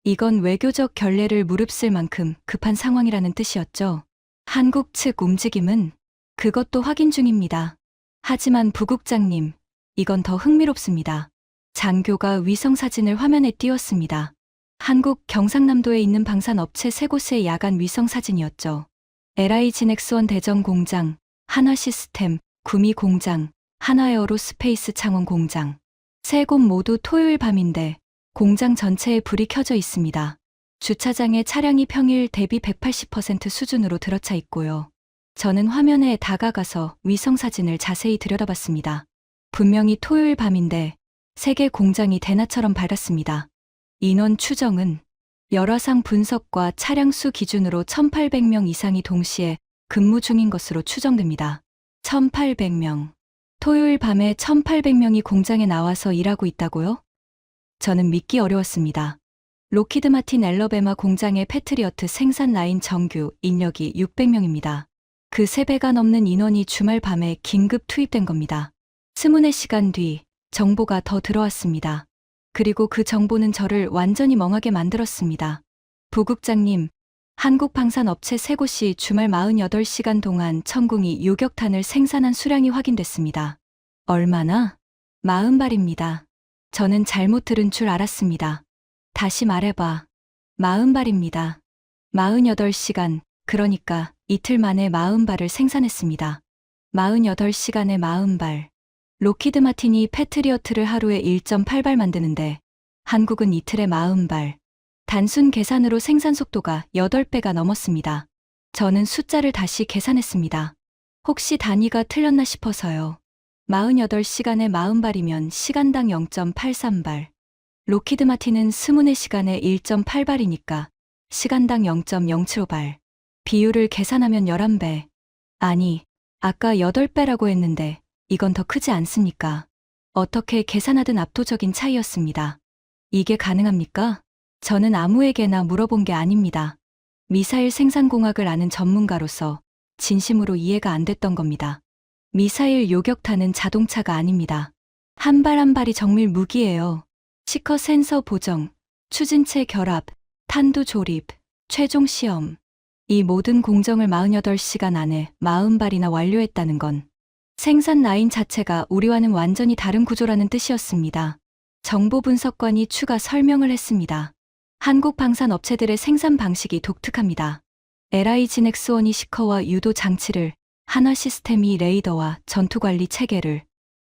이건 외교적 결례를 무릅쓸 만큼 급한 상황이라는 뜻이었죠. 한국 측 움직임은 그것도 확인 중입니다. 하지만 부국장님, 이건 더 흥미롭습니다. 장교가 위성 사진을 화면에 띄웠습니다. 한국 경상남도에 있는 방산업체 세 곳의 야간 위성 사진이었죠. LI진엑스원 대전 공장, 한화시스템, 구미 공장, 한화에어로스페이스 창원 공장. 세 곳 모두 토요일 밤인데 공장 전체에 불이 켜져 있습니다. 주차장에 차량이 평일 대비 180% 수준으로 들어차 있고요. 저는 화면에 다가가서 위성 사진을 자세히 들여다봤습니다. 분명히 토요일 밤인데 세 개 공장이 대낮처럼 밝았습니다. 인원 추정은 열화상 분석과 차량 수 기준으로 1,800명 이상이 동시에 근무 중인 것으로 추정됩니다. 1,800명. 토요일 밤에 1,800명이 공장에 나와서 일하고 있다고요? 저는 믿기 어려웠습니다. 로키드 마틴 엘러베마 공장의 패트리어트 생산 라인 정규 인력이 600명입니다. 그 3배가 넘는 인원이 주말 밤에 긴급 투입된 겁니다. 스문의 시간 뒤 정보가 더 들어왔습니다. 그리고 그 정보는 저를 완전히 멍하게 만들었습니다. 부국장님, 한국방산업체 3곳이 주말 48시간 동안 천궁이 요격탄을 생산한 수량이 확인됐습니다. 얼마나? 40발입니다. 저는 잘못 들은 줄 알았습니다. 다시 말해봐. 40발입니다. 48시간, 그러니까 이틀 만에 40발을 생산했습니다. 48시간에 40발. 로키드 마틴이 패트리어트를 하루에 1.8발 만드는데 한국은 이틀에 40발. 단순 계산으로 생산 속도가 8배가 넘었습니다. 저는 숫자를 다시 계산했습니다. 혹시 단위가 틀렸나 싶어서요. 48시간에 40발이면 시간당 0.83발. 로키드 마틴은 24시간에 1.8발이니까 시간당 0.075발. 비율을 계산하면 11배. 아니, 아까 8배라고 했는데 이건 더 크지 않습니까? 어떻게 계산하든 압도적인 차이였습니다. 이게 가능합니까? 저는 아무에게나 물어본 게 아닙니다. 미사일 생산공학을 아는 전문가로서 진심으로 이해가 안 됐던 겁니다. 미사일 요격탄은 자동차가 아닙니다. 한 발 한 발이 정밀 무기예요. 시커 센서 보정, 추진체 결합, 탄두 조립, 최종 시험. 이 모든 공정을 48시간 안에 40발이나 완료했다는 건 생산 라인 자체가 우리와는 완전히 다른 구조라는 뜻이었습니다. 정보분석관이 추가 설명을 했습니다. 한국 방산업체들의 생산 방식이 독특합니다. LI 진엑스원이 시커와 유도 장치를, 한화 시스템이 레이더와 전투관리 체계를,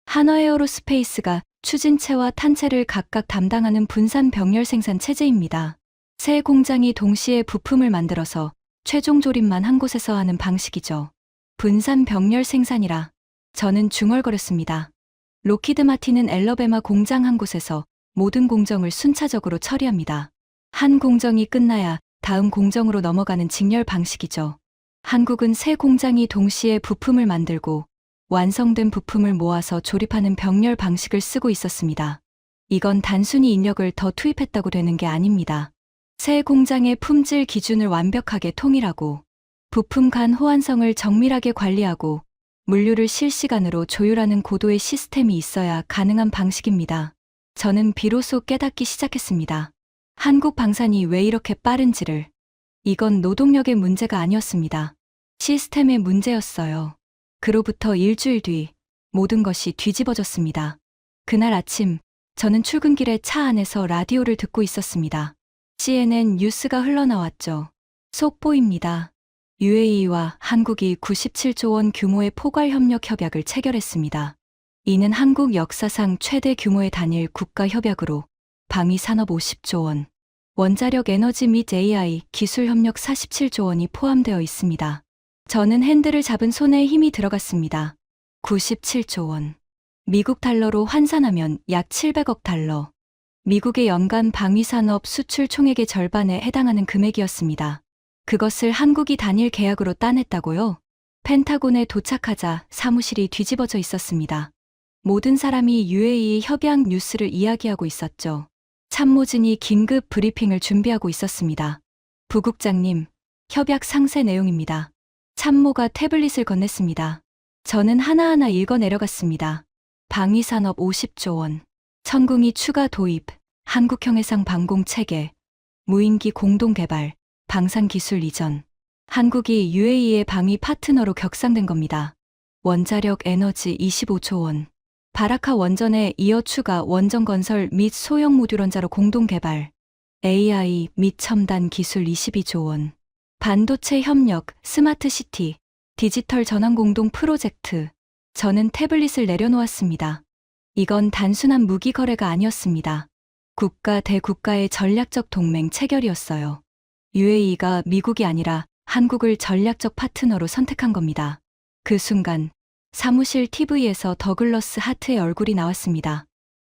한화 에어로스페이스가 추진체와 탄체를 각각 담당하는 분산 병렬 생산 체제입니다. 세 공장이 동시에 부품을 만들어서 최종 조립만 한 곳에서 하는 방식이죠. 분산 병렬 생산이라 저는 중얼거렸습니다. 로키드 마틴은 엘러베마 공장 한 곳에서 모든 공정을 순차적으로 처리합니다. 한 공정이 끝나야 다음 공정으로 넘어가는 직렬 방식이죠. 한국은 세 공장이 동시에 부품을 만들고 완성된 부품을 모아서 조립하는 병렬 방식을 쓰고 있었습니다. 이건 단순히 인력을 더 투입했다고 되는 게 아닙니다. 세 공장의 품질 기준을 완벽하게 통일하고 부품 간 호환성을 정밀하게 관리하고 물류를 실시간으로 조율하는 고도의 시스템이 있어야 가능한 방식입니다. 저는 비로소 깨닫기 시작했습니다. 한국 방산이 왜 이렇게 빠른지를. 이건 노동력의 문제가 아니었습니다. 시스템의 문제였어요. 그로부터 일주일 뒤 모든 것이 뒤집어졌습니다. 그날 아침 저는 출근길에 차 안에서 라디오를 듣고 있었습니다. CNN 뉴스가 흘러나왔죠. 속보입니다. UAE와 한국이 97조 원 규모의 포괄협력 협약을 체결했습니다. 이는 한국 역사상 최대 규모의 단일 국가협약으로 방위산업 50조 원, 원자력 에너지 및 AI 기술협력 47조 원이 포함되어 있습니다. 저는 핸들을 잡은 손에 힘이 들어갔습니다. 97조 원. 미국 달러로 환산하면 약 700억 달러. 미국의 연간 방위산업 수출 총액의 절반에 해당하는 금액이었습니다. 그것을 한국이 단일 계약으로 따냈다고요? 펜타곤에 도착하자 사무실이 뒤집어져 있었습니다. 모든 사람이 UAE 협약 뉴스를 이야기하고 있었죠. 참모진이 긴급 브리핑을 준비하고 있었습니다. 부국장님, 협약 상세 내용입니다. 참모가 태블릿을 건넸습니다. 저는 하나하나 읽어 내려갔습니다. 방위산업 50조 원, 천궁이 추가 도입, 한국형 해상 방공 체계, 무인기 공동 개발, 방산 기술 이전. 한국이 UAE의 방위 파트너로 격상된 겁니다. 원자력 에너지 25조 원. 바라카 원전에 이어 추가 원전 건설 및 소형 모듈 원자로 공동 개발. AI 및 첨단 기술 22조 원. 반도체 협력, 스마트 시티, 디지털 전환 공동 프로젝트. 저는 태블릿을 내려놓았습니다. 이건 단순한 무기 거래가 아니었습니다. 국가 대 국가의 전략적 동맹 체결이었어요. UAE가 미국이 아니라 한국을 전략적 파트너로 선택한 겁니다. 그 순간 사무실 TV에서 더글러스 하트의 얼굴이 나왔습니다.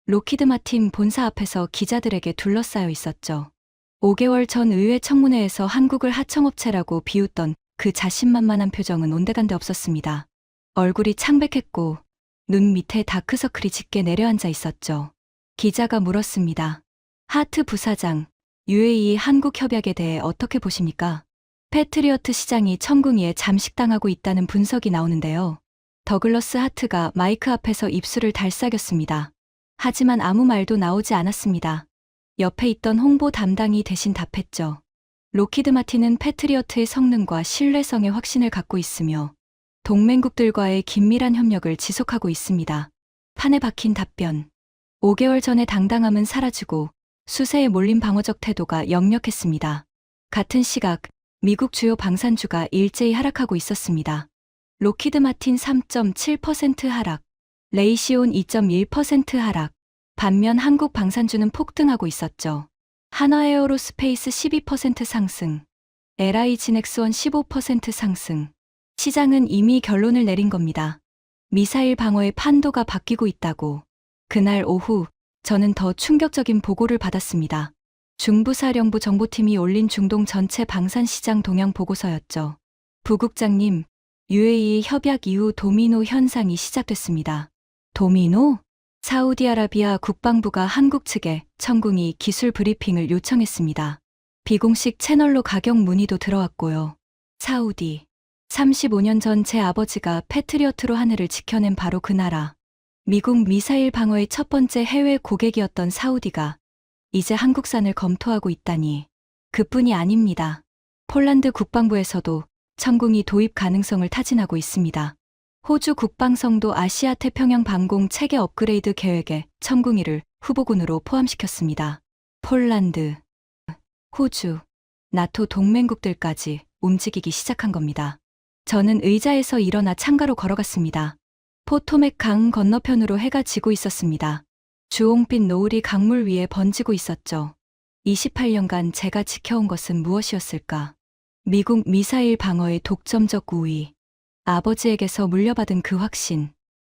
로키드 마틴 본사 앞에서 기자들에게 둘러싸여 있었죠. 5개월 전 의회 청문회에서 한국을 하청업체라고 비웃던 그 자신만만한 표정은 온데간데 없었습니다. 얼굴이 창백했고 눈 밑에 다크서클이 짙게 내려앉아 있었죠. 기자가 물었습니다. 하트 부사장, UAE 한국 협약에 대해 어떻게 보십니까? 패트리어트 시장이 천궁이에 잠식당하고 있다는 분석이 나오는데요. 더글러스 하트가 마이크 앞에서 입술을 달싹였습니다. 하지만 아무 말도 나오지 않았습니다. 옆에 있던 홍보 담당이 대신 답했죠. 로키드 마틴은 패트리어트의 성능과 신뢰성에 확신을 갖고 있으며 동맹국들과의 긴밀한 협력을 지속하고 있습니다. 판에 박힌 답변. 5개월 전의 당당함은 사라지고 수세에 몰린 방어적 태도가 역력했습니다. 같은 시각 미국 주요 방산주가 일제히 하락하고 있었습니다. 로키드 마틴 3.7% 하락, 레이시온 2.1% 하락. 반면 한국 방산주는 폭등하고 있었죠. 한화에어로스페이스 12% 상승, LI진엑스원 15% 상승. 시장은 이미 결론을 내린 겁니다. 미사일 방어의 판도가 바뀌고 있다고. 그날 오후 저는 더 충격적인 보고를 받았습니다. 중부사령부 정보팀이 올린 중동 전체 방산시장 동향 보고서였죠. 부국장님, UAE 협약 이후 도미노 현상이 시작됐습니다. 도미노? 사우디아라비아 국방부가 한국 측에 천궁이 기술 브리핑을 요청했습니다. 비공식 채널로 가격 문의도 들어왔고요. 사우디. 35년 전 제 아버지가 패트리어트로 하늘을 지켜낸 바로 그 나라. 미국 미사일 방어의 첫 번째 해외 고객이었던 사우디가 이제 한국산을 검토하고 있다니. 그뿐이 아닙니다. 폴란드 국방부에서도 천궁이 도입 가능성을 타진하고 있습니다. 호주 국방성도 아시아 태평양 방공 체계 업그레이드 계획에 천궁이를 후보군으로 포함시켰습니다. 폴란드, 호주, 나토 동맹국들까지 움직이기 시작한 겁니다. 저는 의자에서 일어나 창가로 걸어갔습니다. 포토맥 강 건너편으로 해가 지고 있었습니다. 주홍빛 노을이 강물 위에 번지고 있었죠. 28년간 제가 지켜온 것은 무엇이었을까? 미국 미사일 방어의 독점적 우위. 아버지에게서 물려받은 그 확신.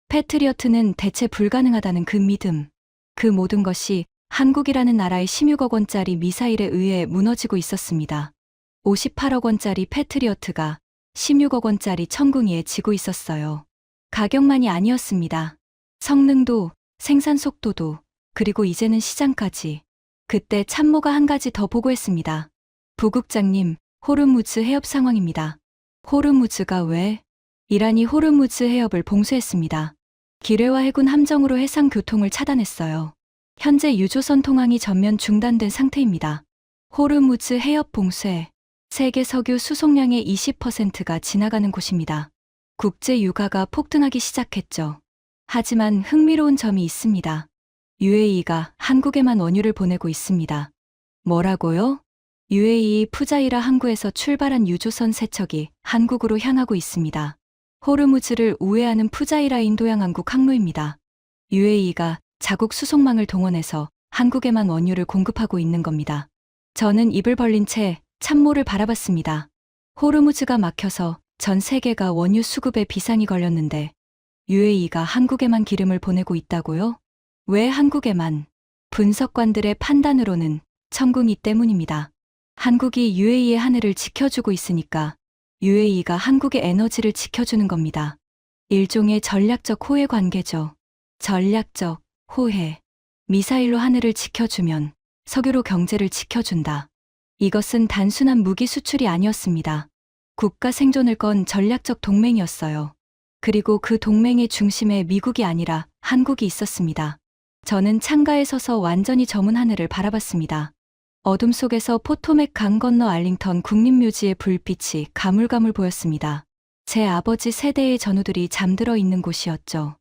패트리어트는 대체 불가능하다는 그 믿음. 그 모든 것이 한국이라는 나라의 16억 원짜리 미사일에 의해 무너지고 있었습니다. 58억 원짜리 패트리어트가 16억 원짜리 천궁이에 지고 있었어요. 가격만이 아니었습니다. 성능도, 생산 속도도, 그리고 이제는 시장까지. 그때 참모가 한 가지 더 보고했습니다. 부국장님, 호르무즈 해협 상황입니다. 호르무즈가 왜? 이란이 호르무즈 해협을 봉쇄했습니다. 기뢰와 해군 함정으로 해상 교통을 차단했어요. 현재 유조선 통항이 전면 중단된 상태입니다. 호르무즈 해협 봉쇄. 세계 석유 수송량의 20%가 지나가는 곳입니다. 국제 유가가 폭등하기 시작했죠. 하지만 흥미로운 점이 있습니다. UAE가 한국에만 원유를 보내고 있습니다. 뭐라고요? UAE 푸자이라 항구에서 출발한 유조선 세척이 한국으로 향하고 있습니다. 호르무즈를 우회하는 푸자이라 인도양항국 항로입니다. UAE가 자국 수송망을 동원해서 한국에만 원유를 공급하고 있는 겁니다. 저는 입을 벌린 채 참모를 바라봤습니다. 호르무즈가 막혀서 전 세계가 원유 수급에 비상이 걸렸는데 UAE가 한국에만 기름을 보내고 있다고요? 왜 한국에만? 분석관들의 판단으로는 천궁이 때문입니다. 한국이 UAE의 하늘을 지켜주고 있으니까 UAE가 한국의 에너지를 지켜주는 겁니다. 일종의 전략적 호혜 관계죠. 전략적 호혜. 미사일로 하늘을 지켜주면 석유로 경제를 지켜준다. 이것은 단순한 무기 수출이 아니었습니다. 국가 생존을 건 전략적 동맹이었어요. 그리고 그 동맹의 중심에 미국이 아니라 한국이 있었습니다. 저는 창가에 서서 완전히 저문 하늘을 바라봤습니다. 어둠 속에서 포토맥 강 건너 알링턴 국립묘지의 불빛이 가물가물 보였습니다. 제 아버지 세대의 전우들이 잠들어 있는 곳이었죠.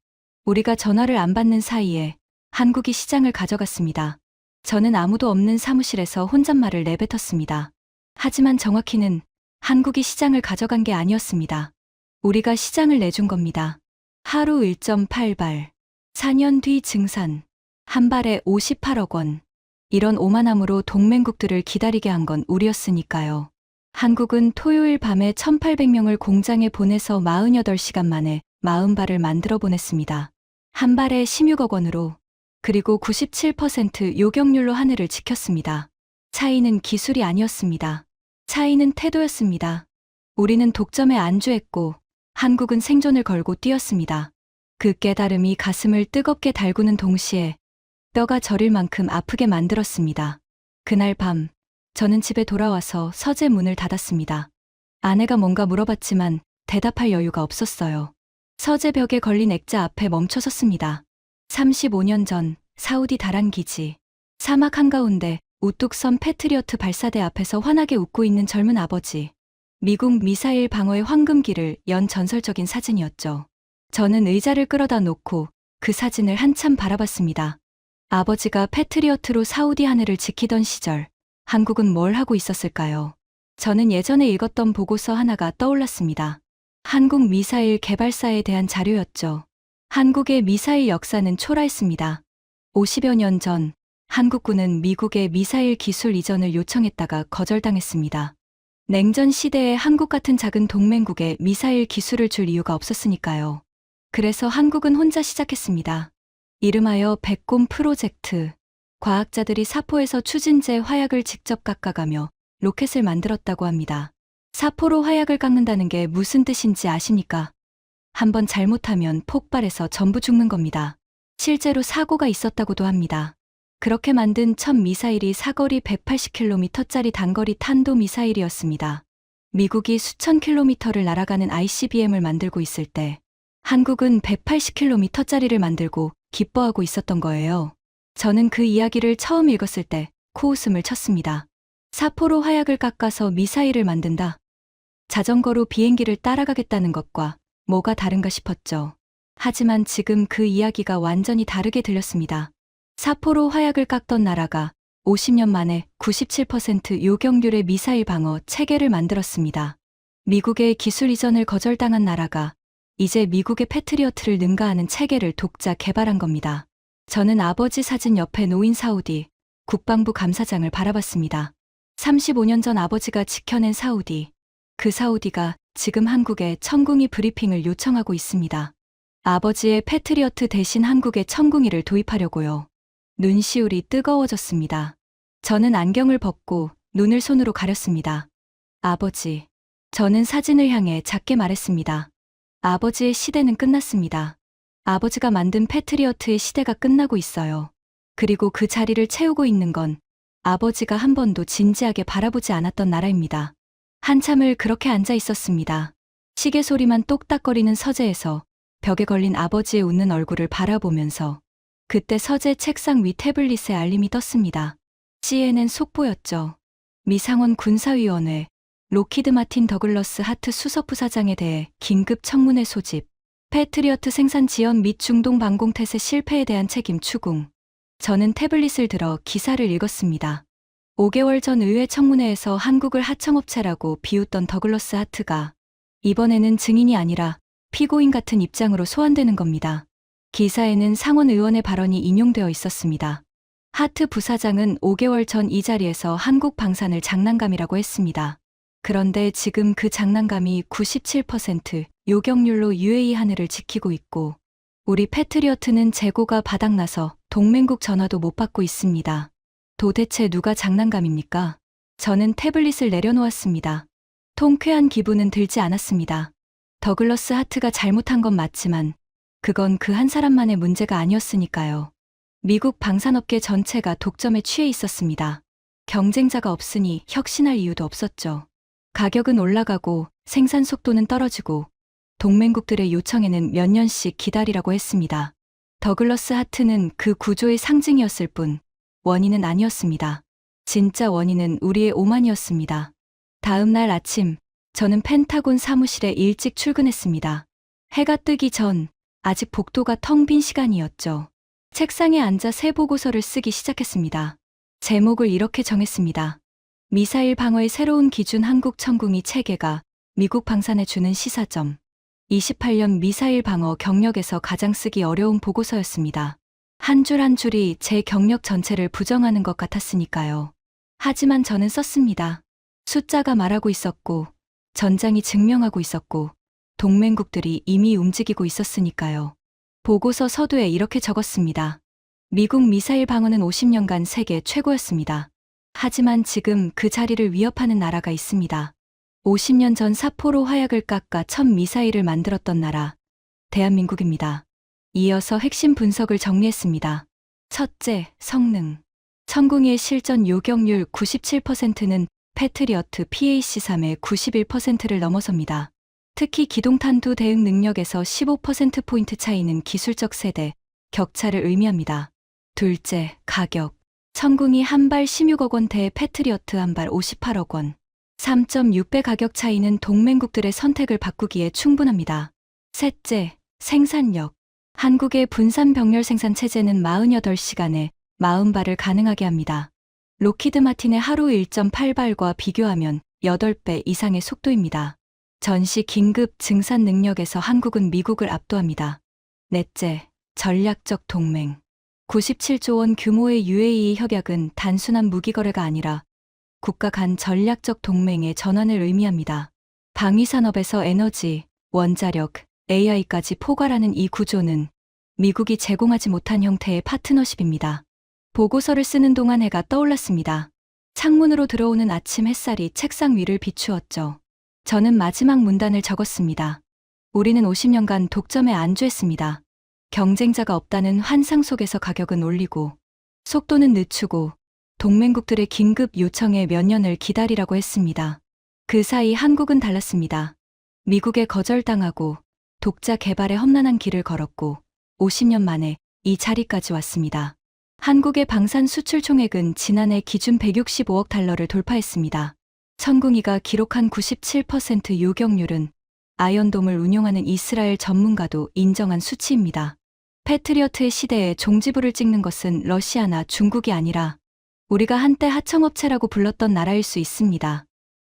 우리가 전화를 안 받는 사이에 한국이 시장을 가져갔습니다. 저는 아무도 없는 사무실에서 혼잣말을 내뱉었습니다. 하지만 정확히는 한국이 시장을 가져간 게 아니었습니다. 우리가 시장을 내준 겁니다. 하루 1.8발. 4년 뒤 증산. 한 발에 58억 원. 이런 오만함으로 동맹국들을 기다리게 한 건 우리였으니까요. 한국은 토요일 밤에 1,800명을 공장에 보내서 48시간 만에 40발을 만들어 보냈습니다. 한 발에 16억 원으로. 그리고 97% 요격률로 하늘을 지켰습니다. 차이는 기술이 아니었습니다. 차이는 태도였습니다. 우리는 독점에 안주했고 한국은 생존을 걸고 뛰었습니다. 그 깨달음이 가슴을 뜨겁게 달구는 동시에 뼈가 저릴 만큼 아프게 만들었습니다. 그날 밤 저는 집에 돌아와서 서재 문을 닫았습니다. 아내가 뭔가 물어봤지만 대답할 여유가 없었어요. 서재 벽에 걸린 액자 앞에 멈춰섰습니다. 35년 전 사우디 다란 기지. 사막 한가운데 우뚝 선 패트리어트 발사대 앞에서 환하게 웃고 있는 젊은 아버지. 미국 미사일 방어의 황금기를 연 전설적인 사진이었죠. 저는 의자를 끌어다 놓고 그 사진을 한참 바라봤습니다. 아버지가 패트리어트로 사우디 하늘을 지키던 시절, 한국은 뭘 하고 있었을까요? 저는 예전에 읽었던 보고서 하나가 떠올랐습니다. 한국 미사일 개발사에 대한 자료였죠. 한국의 미사일 역사는 초라했습니다. 50여 년 전, 한국군은 미국의 미사일 기술 이전을 요청했다가 거절당했습니다. 냉전 시대에 한국 같은 작은 동맹국에 미사일 기술을 줄 이유가 없었으니까요. 그래서 한국은 혼자 시작했습니다. 이름하여 백곰 프로젝트. 과학자들이 사포에서 추진제 화약을 직접 깎아가며 로켓을 만들었다고 합니다. 사포로 화약을 깎는다는 게 무슨 뜻인지 아십니까? 한번 잘못하면 폭발해서 전부 죽는 겁니다. 실제로 사고가 있었다고도 합니다. 그렇게 만든 첫 미사일이 사거리 180km짜리 단거리 탄도미사일이었습니다. 미국이 수천 킬로미터를 날아가는 ICBM을 만들고 있을 때 한국은 180km짜리를 만들고 기뻐하고 있었던 거예요. 저는 그 이야기를 처음 읽었을 때 코웃음을 쳤습니다. 사포로 화약을 깎아서 미사일을 만든다. 자전거로 비행기를 따라가겠다는 것과 뭐가 다른가 싶었죠. 하지만 지금 그 이야기가 완전히 다르게 들렸습니다. 사포로 화약을 깎던 나라가 50년 만에 97% 요격률의 미사일 방어 체계를 만들었습니다. 미국의 기술 이전을 거절당한 나라가 이제 미국의 패트리어트를 능가하는 체계를 독자 개발한 겁니다. 저는 아버지 사진 옆에 놓인 사우디 국방부 감사장을 바라봤습니다. 35년 전 아버지가 지켜낸 사우디. 그 사우디가 지금 한국에 천궁이 브리핑을 요청하고 있습니다. 아버지의 패트리어트 대신 한국에 천궁이를 도입하려고요. 눈시울이 뜨거워졌습니다. 저는 안경을 벗고 눈을 손으로 가렸습니다. 아버지. 저는 사진을 향해 작게 말했습니다. 아버지의 시대는 끝났습니다. 아버지가 만든 패트리어트의 시대가 끝나고 있어요. 그리고 그 자리를 채우고 있는 건 아버지가 한 번도 진지하게 바라보지 않았던 나라입니다. 한참을 그렇게 앉아 있었습니다. 시계 소리만 똑딱거리는 서재에서 벽에 걸린 아버지의 웃는 얼굴을 바라보면서 그때 서재 책상 위 태블릿에 알림이 떴습니다. CNN 속보였죠. 미상원 군사위원회, 로키드 마틴 더글러스 하트 수석부사장에 대해 긴급 청문회 소집, 패트리어트 생산 지연 및 중동 방공태세 실패에 대한 책임 추궁. 저는 태블릿을 들어 기사를 읽었습니다. 5개월 전 의회 청문회에서 한국을 하청업체라고 비웃던 더글러스 하트가 이번에는 증인이 아니라 피고인 같은 입장으로 소환되는 겁니다. 기사에는 상원 의원의 발언이 인용되어 있었습니다. 하트 부사장은 5개월 전 이 자리에서 한국 방산을 장난감이라고 했습니다. 그런데 지금 그 장난감이 97% 요격률로 UAE 하늘을 지키고 있고 우리 패트리어트는 재고가 바닥나서 동맹국 전화도 못 받고 있습니다. 도대체 누가 장난감입니까? 저는 태블릿을 내려놓았습니다. 통쾌한 기분은 들지 않았습니다. 더글러스 하트가 잘못한 건 맞지만 그건 그 한 사람만의 문제가 아니었으니까요. 미국 방산업계 전체가 독점에 취해 있었습니다. 경쟁자가 없으니 혁신할 이유도 없었죠. 가격은 올라가고 생산 속도는 떨어지고 동맹국들의 요청에는 몇 년씩 기다리라고 했습니다. 더글러스 하트는 그 구조의 상징이었을 뿐 원인은 아니었습니다. 진짜 원인은 우리의 오만이었습니다. 다음 날 아침, 저는 펜타곤 사무실에 일찍 출근했습니다. 해가 뜨기 전 아직 복도가 텅 빈 시간이었죠. 책상에 앉아 새 보고서를 쓰기 시작했습니다. 제목을 이렇게 정했습니다. 미사일 방어의 새로운 기준 한국 천궁이 체계가 미국 방산에 주는 시사점. 28년 미사일 방어 경력에서 가장 쓰기 어려운 보고서였습니다. 한 줄 한 줄이 제 경력 전체를 부정하는 것 같았으니까요. 하지만 저는 썼습니다. 숫자가 말하고 있었고, 전장이 증명하고 있었고, 동맹국들이 이미 움직이고 있었으니까요. 보고서 서두에 이렇게 적었습니다. 미국 미사일 방어는 50년간 세계 최고였습니다. 하지만 지금 그 자리를 위협하는 나라가 있습니다. 50년 전 사포로 화약을 깎아 첫 미사일을 만들었던 나라, 대한민국입니다. 이어서 핵심 분석을 정리했습니다. 첫째, 성능. 천궁이의 실전 요격률 97%는 패트리어트 PAC-3의 91%를 넘어섭니다. 특히 기동탄두 대응 능력에서 15%포인트 차이는 기술적 세대, 격차를 의미합니다. 둘째, 가격. 천궁이 한 발 16억 원대에 패트리어트 한 발 58억 원. 3.6배 가격 차이는 동맹국들의 선택을 바꾸기에 충분합니다. 셋째, 생산력. 한국의 분산 병렬 생산 체제는 48시간에 40발을 가능하게 합니다. 록히드 마틴의 하루 1.8발과 비교하면 8배 이상의 속도입니다. 전시 긴급 증산 능력에서 한국은 미국을 압도합니다. 넷째, 전략적 동맹. 97조 원 규모의 UAE 협약은 단순한 무기 거래가 아니라 국가 간 전략적 동맹의 전환을 의미합니다. 방위산업에서 에너지, 원자력, AI까지 포괄하는 이 구조는 미국이 제공하지 못한 형태의 파트너십입니다. 보고서를 쓰는 동안 해가 떠올랐습니다. 창문으로 들어오는 아침 햇살이 책상 위를 비추었죠. 저는 마지막 문단을 적었습니다. 우리는 50년간 독점에 안주했습니다. 경쟁자가 없다는 환상 속에서 가격은 올리고 속도는 늦추고 동맹국들의 긴급 요청에 몇 년을 기다리라고 했습니다. 그 사이 한국은 달랐습니다. 미국에 거절당하고 독자 개발의 험난한 길을 걸었고 50년 만에 이 자리까지 왔습니다. 한국의 방산 수출 총액은 지난해 기준 165억 달러를 돌파했습니다. 천궁이가 기록한 97% 요격률은 아이언돔을 운용하는 이스라엘 전문가도 인정한 수치입니다. 패트리어트의 시대에 종지부를 찍는 것은 러시아나 중국이 아니라 우리가 한때 하청업체라고 불렀던 나라일 수 있습니다.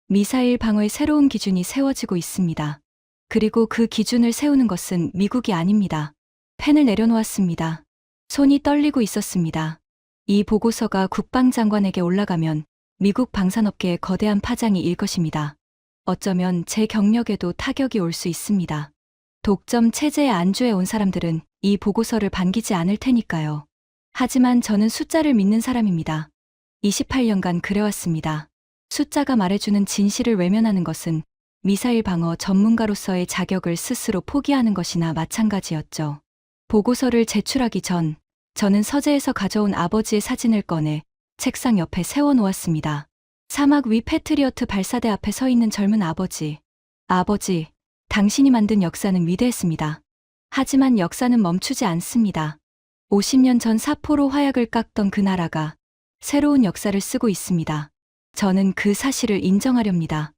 미사일 방어의 새로운 기준이 세워지고 있습니다. 그리고 그 기준을 세우는 것은 미국이 아닙니다. 펜을 내려놓았습니다. 손이 떨리고 있었습니다. 이 보고서가 국방장관에게 올라가면 미국 방산업계에 거대한 파장이 일 것입니다. 어쩌면 제 경력에도 타격이 올 수 있습니다. 독점 체제에 안주해 온 사람들은 이 보고서를 반기지 않을 테니까요. 하지만 저는 숫자를 믿는 사람입니다. 28년간 그래왔습니다. 숫자가 말해주는 진실을 외면하는 것은 미사일 방어 전문가로서의 자격을 스스로 포기하는 것이나 마찬가지였죠. 보고서를 제출하기 전, 저는 서재에서 가져온 아버지의 사진을 꺼내 책상 옆에 세워놓았습니다. 사막 위 패트리어트 발사대 앞에 서 있는 젊은 아버지. 아버지, 당신이 만든 역사는 위대했습니다. 하지만 역사는 멈추지 않습니다. 50년 전 사포로 화약을 깎던 그 나라가 새로운 역사를 쓰고 있습니다. 저는 그 사실을 인정하렵니다.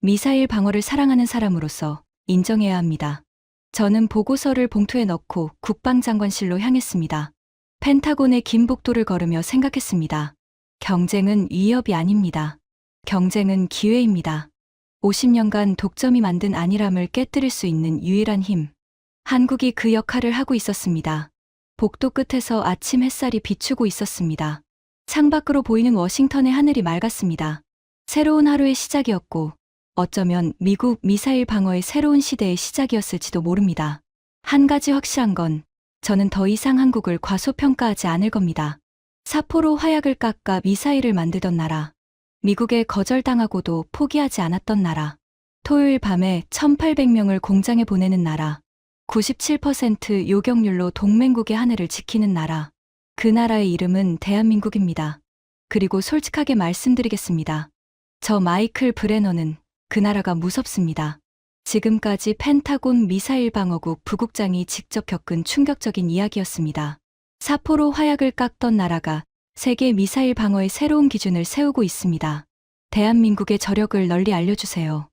미사일 방어를 사랑하는 사람으로서 인정해야 합니다. 저는 보고서를 봉투에 넣고 국방장관실로 향했습니다. 펜타곤의 긴 복도를 걸으며 생각했습니다. 경쟁은 위협이 아닙니다. 경쟁은 기회입니다. 50년간 독점이 만든 안일함을 깨뜨릴 수 있는 유일한 힘. 한국이 그 역할을 하고 있었습니다. 복도 끝에서 아침 햇살이 비추고 있었습니다. 창밖으로 보이는 워싱턴의 하늘이 맑았습니다. 새로운 하루의 시작이었고 어쩌면 미국 미사일 방어의 새로운 시대의 시작이었을지도 모릅니다. 한 가지 확실한 건 저는 더 이상 한국을 과소평가하지 않을 겁니다. 사포로 화약을 깎아 미사일을 만들던 나라, 미국에 거절당하고도 포기하지 않았던 나라, 토요일 밤에 1800명을 공장에 보내는 나라, 97% 요격률로 동맹국의 하늘을 지키는 나라, 그 나라의 이름은 대한민국입니다. 그리고 솔직하게 말씀드리겠습니다. 저 마이클 브레너는 그 나라가 무섭습니다. 지금까지 펜타곤 미사일 방어국 부국장이 직접 겪은 충격적인 이야기였습니다. 사포로 화약을 깎던 나라가 세계 미사일 방어의 새로운 기준을 세우고 있습니다. 대한민국의 저력을 널리 알려주세요.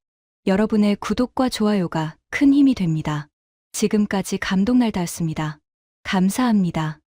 여러분의 구독과 좋아요가 큰 힘이 됩니다. 지금까지 감동날다였습니다. 감사합니다.